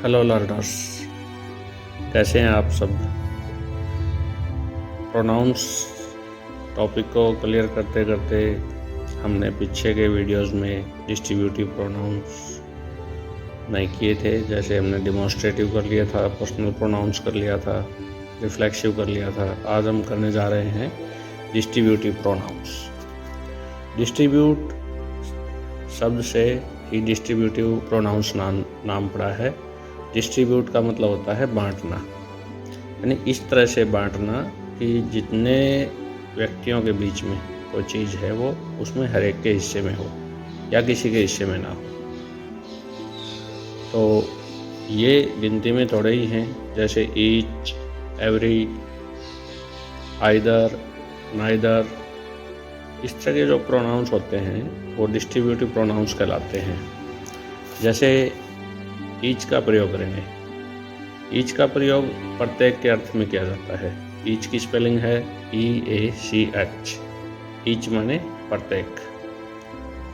Hello learners, कैसे हैं आप सब। प्रोनाउंस टॉपिक को क्लियर करते करते हमने पीछे के वीडियोस में डिस्ट्रीब्यूटिव प्रोनाउंस नहीं किए थे। जैसे हमने डिमॉन्स्ट्रेटिव कर लिया था, पर्सनल प्रोनाउंस कर लिया था, रिफ्लेक्सिव कर लिया था। आज हम करने जा रहे हैं डिस्ट्रीब्यूटिव प्रोनाउंस। डिस्ट्रीब्यूट शब्द से ही डिस्ट्रीब्यूटिव प्रोनाउंस नाम पड़ा है। डिस्ट्रीब्यूट का मतलब होता है बांटना, यानी इस तरह से बांटना कि जितने व्यक्तियों के बीच में कोई चीज़ है वो उसमें हर एक के हिस्से में हो या किसी के हिस्से में ना हो। तो ये गिनती में थोड़े ही हैं, जैसे ईच, एवरी, आइदर, नाइदर। इस तरह के जो प्रोनाउंस होते हैं वो डिस्ट्रीब्यूटिव प्रोनाउंस कहलाते हैं। जैसे ईच का प्रयोग करेंगे। ईच का प्रयोग प्रत्येक के अर्थ में किया जाता है। ईच की स्पेलिंग है EACH। ईच माने प्रत्येक।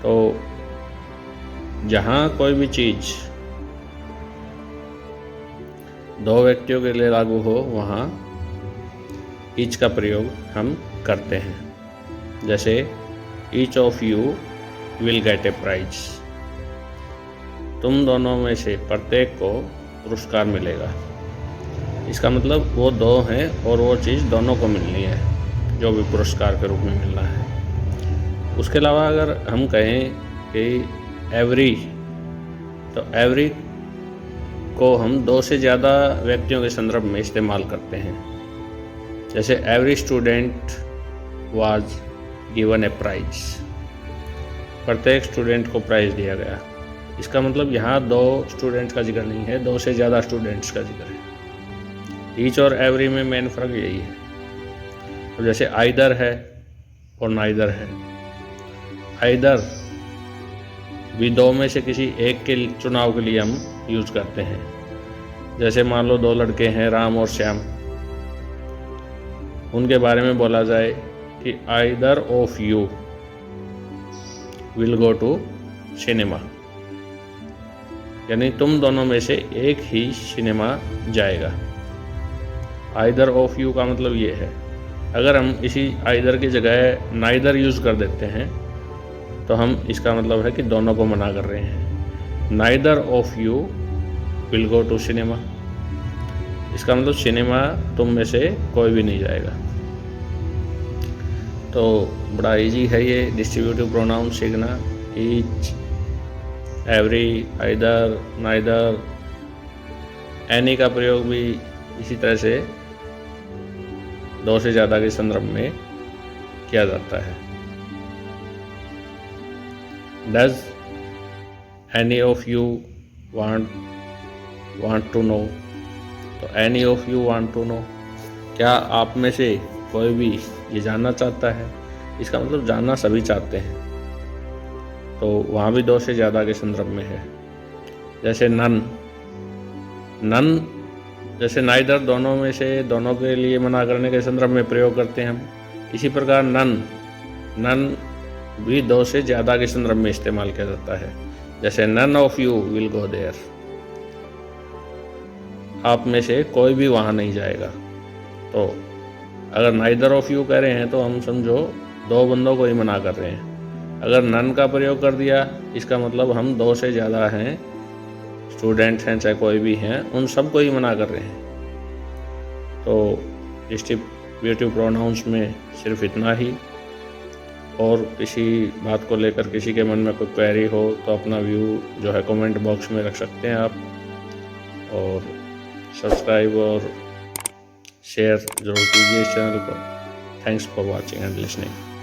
तो जहाँ कोई भी चीज़ दो व्यक्तियों के लिए लागू हो वहाँ ईच का प्रयोग हम करते हैं। जैसे each of you will get a prize. तुम दोनों में से प्रत्येक को पुरस्कार मिलेगा। इसका मतलब वो दो हैं और वो चीज़ दोनों को मिलनी है, जो भी पुरस्कार के रूप में मिलना है। उसके अलावा अगर हम कहें कि एवरी, तो एवरी को हम दो से ज़्यादा व्यक्तियों के संदर्भ में इस्तेमाल करते हैं। जैसे every student was given a prize. प्रत्येक स्टूडेंट को प्राइज दिया गया। इसका मतलब यहाँ दो स्टूडेंट्स का जिक्र नहीं है, दो से ज़्यादा स्टूडेंट्स का जिक्र है। ईच और एवरी में मेन फ़र्क यही है। तो जैसे आइदर है और नाइदर है। आइदर भी दो में से किसी एक के चुनाव के लिए हम यूज़ करते हैं। जैसे मान लो दो लड़के हैं, राम और श्याम। उनके बारे में बोला जाए कि either of you will go to cinema, यानी तुम दोनों में से एक ही सिनेमा जाएगा। आइदर ऑफ यू का मतलब ये है। अगर हम इसी आइदर की जगह नाइदर यूज़ कर देते हैं तो हम इसका मतलब है कि दोनों को मना कर रहे हैं। Neither of you will go to cinema. इसका मतलब सिनेमा तुम में से कोई भी नहीं जाएगा। तो बड़ा इजी है ये डिस्ट्रीब्यूटिव प्रोनाउन सीखना। Each, every, either, neither. Any का प्रयोग भी इसी तरह से दो से ज़्यादा के संदर्भ में किया जाता है। Does any of you want to know. तो any of you want to know, क्या आप में से कोई भी ये जानना चाहता है। इसका मतलब जानना सभी चाहते हैं। तो वहाँ भी दो से ज़्यादा के संदर्भ में है। जैसे नन, जैसे नाइदर दोनों में से दोनों के लिए मना करने के संदर्भ में प्रयोग करते हैं हम। इसी प्रकार नन भी दो से ज़्यादा के संदर्भ में इस्तेमाल किया जाता है। जैसे none of you will go there. आप में से कोई भी वहाँ नहीं जाएगा। तो अगर नाइदर ऑफ यू कह रहे हैं तो हम समझो दो बंदों को ही मना कर रहे हैं। अगर नन का प्रयोग कर दिया, इसका मतलब हम दो से ज़्यादा हैं, स्टूडेंट्स हैं चाहे कोई भी हैं, उन सबको ही मना कर रहे हैं। तो डिस्ट्रीब्यूटिव प्रोनाउंस में सिर्फ इतना ही। और किसी बात को लेकर किसी के मन में कोई क्वेरी हो तो अपना व्यू जो है कमेंट बॉक्स में रख सकते हैं आप। और सब्सक्राइब और शेयर जरूर कीजिए इस चैनल को। Thanks for watching and listening.